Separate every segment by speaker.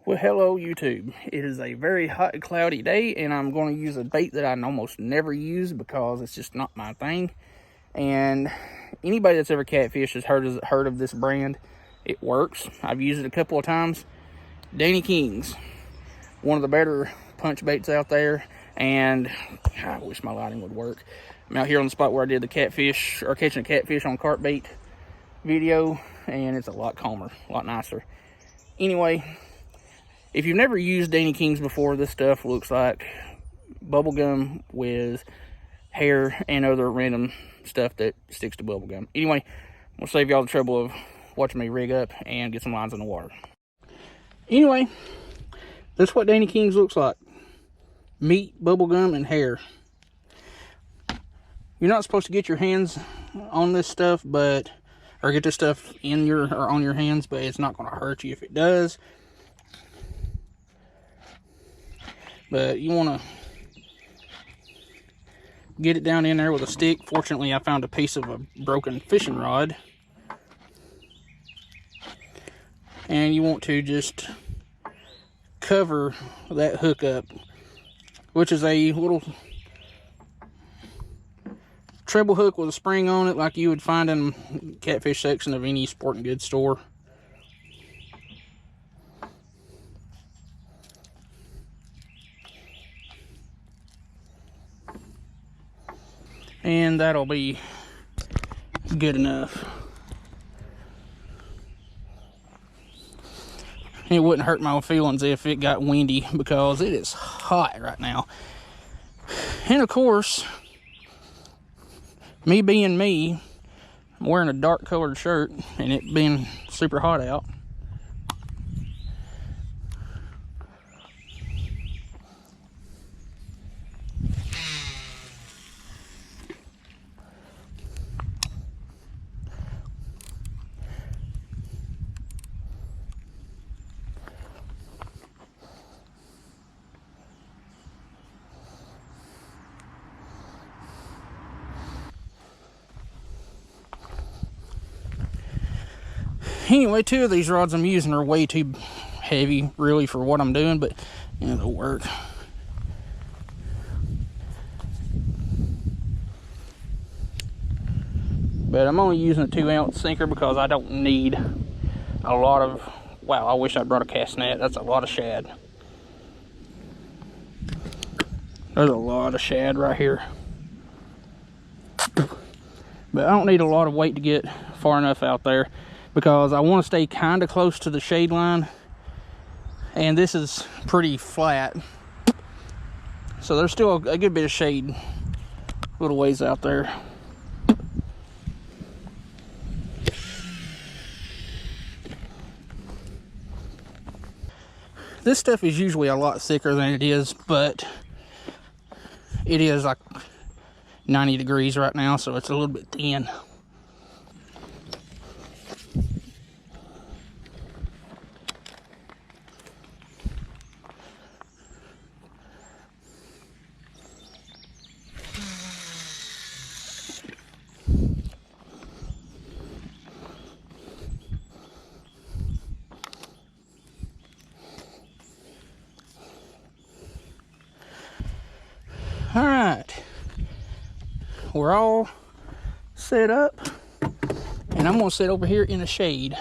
Speaker 1: Well, hello YouTube. It is a very hot and cloudy day, and I'm going to use a bait that I almost never use because it's just not my thing. And anybody that's ever catfished has heard of this brand. It works. I've used it a couple of times. Danny King's, one of the better punch baits out there. And I wish my lighting would work. I'm out here on the spot where I did the catfish, or catching a catfish on carp bait video, and it's a lot calmer, a lot nicer. Anyway, if you've never used Danny King's before, this stuff looks like bubblegum with hair and other random stuff that sticks to bubblegum. Anyway, we'll save y'all the trouble of watching me rig up and get some lines in the water. Anyway, that's what Danny King's looks like. Meat, bubblegum, and hair. You're not supposed to get your hands on this stuff, or get this stuff in your or on your hands, but it's not going to hurt you if it does. But you want to get it down in there with a stick. Fortunately, I found a piece of a broken fishing rod. And you want to just cover that hook up, which is a little treble hook with a spring on it, like you would find in the catfish section of any sporting goods store. And that'll be good enough. It wouldn't hurt my feelings if it got windy, because it is hot right now. And of course, me being me, I'm wearing a dark colored shirt and it being super hot out. Anyway, two of these rods I'm using are way too heavy, really, for what I'm doing, but it'll work. But I'm only using a 2-ounce sinker because I don't need a lot of, wow, I wish I brought a cast net. That's a lot of shad. There's a lot of shad right here. But I don't need a lot of weight to get far enough out there, because I want to stay kind of close to the shade line, and this is pretty flat, so there's still a good bit of shade a little ways out there. This stuff is usually a lot thicker than it is, but it is like 90 degrees right now, so it's a little bit thin. All right, we're all set up, and I'm gonna sit over here in the shade.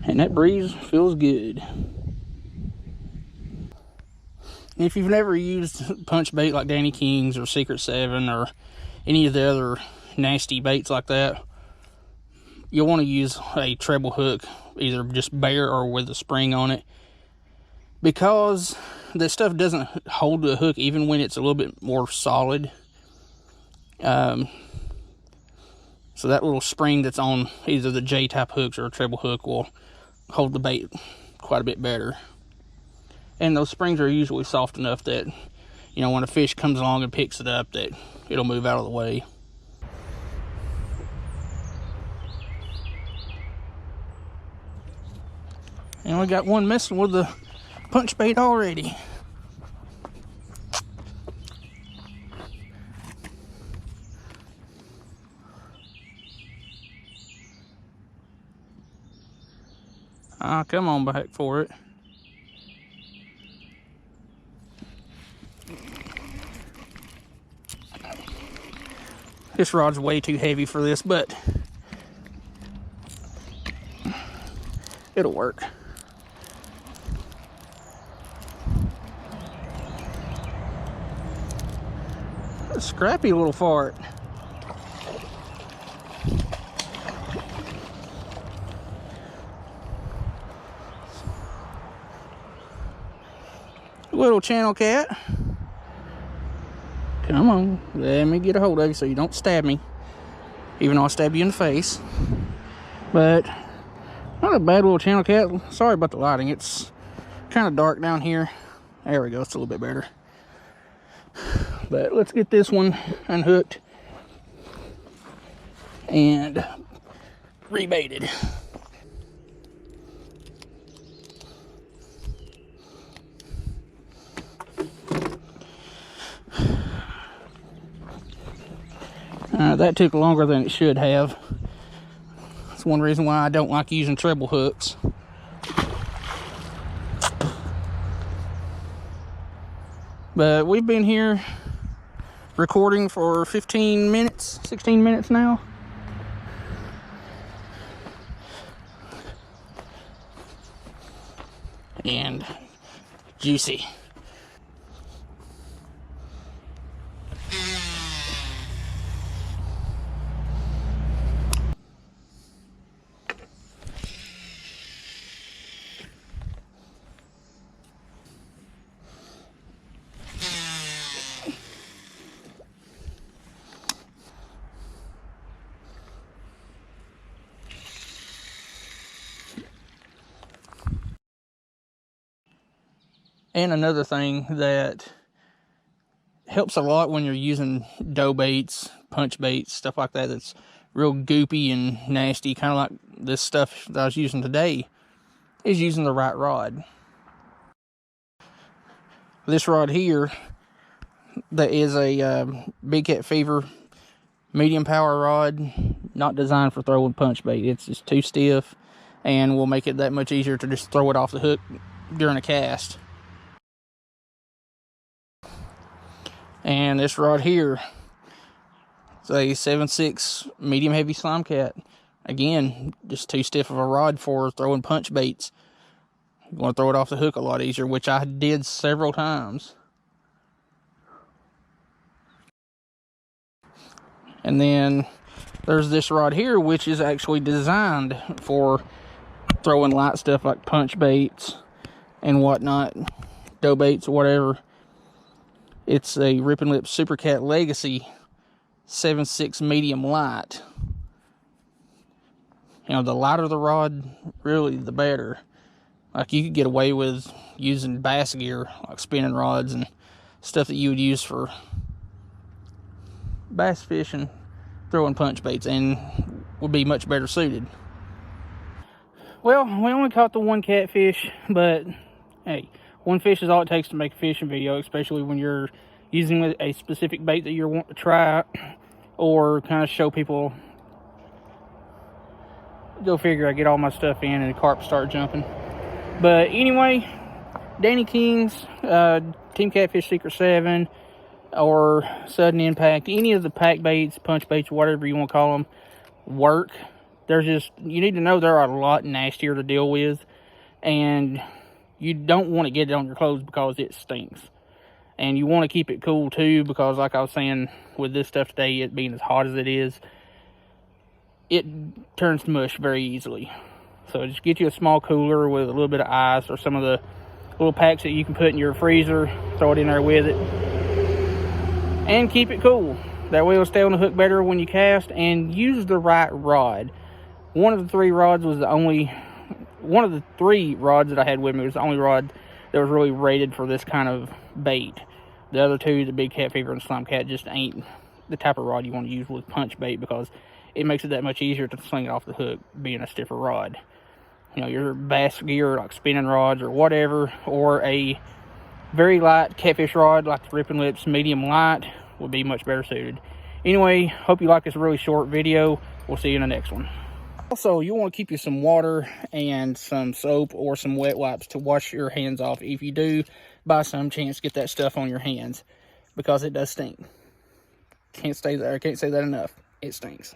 Speaker 1: And that breeze feels good. If you've never used punch bait like Danny King's or Secret 7 or any of the other nasty baits like that, you'll want to use a treble hook, either just bare or with a spring on it, because this stuff doesn't hold the hook even when it's a little bit more solid. So that little spring that's on either the J-type hooks or a treble hook will hold the bait quite a bit better. And those springs are usually soft enough that, you know, when a fish comes along and picks it up, that it'll move out of the way. And we got one messing with the punch bait already. Ah, come on back for it. This rod's way too heavy for this, but it'll work. A scrappy little fart. Little channel cat. Come on, let me get a hold of you so you don't stab me. Even though I'll stab you in the face. But, not a bad little channel cat. Sorry about the lighting. It's kind of dark down here. There we go, it's a little bit better. But let's get this one unhooked and rebaited. That took longer than it should have. That's one reason why I don't like using treble hooks. But we've been here recording for 15 minutes, 16 minutes now. And juicy. And another thing that helps a lot when you're using dough baits, punch baits, stuff like that, that's real goopy and nasty, kind of like this stuff that I was using today, is using the right rod. This rod here, that is a Big Cat Fever medium power rod, not designed for throwing punch bait. It's just too stiff and will make it that much easier to just throw it off the hook during a cast. And this rod here, it's a 7/6 medium heavy slime cat. Again, just too stiff of a rod for throwing punch baits. You want to throw it off the hook a lot easier, which I did several times. And then there's this rod here, which is actually designed for throwing light stuff like punch baits and whatnot, dough baits or whatever. It's a Rip and Lip Super Cat Legacy 7/6 medium light. You know, the lighter the rod, really the better. Like, you could get away with using bass gear, like spinning rods and stuff that you would use for bass fishing, throwing punch baits, and would be much better suited. Well, we only caught the one catfish, but hey, one fish is all it takes to make a fishing video, especially when you're using a specific bait that you want to try or kind of show people. Go figure, I get all my stuff in and the carp start jumping. But anyway, Danny King's Team Catfish Secret 7 or Sudden Impact, any of the pack baits, punch baits, whatever you want to call them, work. There's just, you need to know they're a lot nastier to deal with, and you don't want to get it on your clothes because it stinks. And you want to keep it cool too, because like I was saying with this stuff today, it being as hot as it is, it turns to mush very easily. So just get you a small cooler with a little bit of ice or some of the little packs that you can put in your freezer, throw it in there with it, and keep it cool. That way it'll stay on the hook better when you cast, and use the right rod. One of the three rods that I had with me was the only rod that was really rated for this kind of bait. The other two, the Big Cat Fever and Slime Cat, just ain't the type of rod you want to use with punch bait, because it makes it that much easier to sling it off the hook being a stiffer rod. You know, your bass gear like spinning rods or whatever, or a very light catfish rod like the Rip and Lips medium light would be much better suited. Anyway, hope you like this really short video. We'll see you in the next one. Also, you want to keep you some water and some soap or some wet wipes to wash your hands off if you do by some chance get that stuff on your hands, because it does stink. Can't say that enough. It stinks.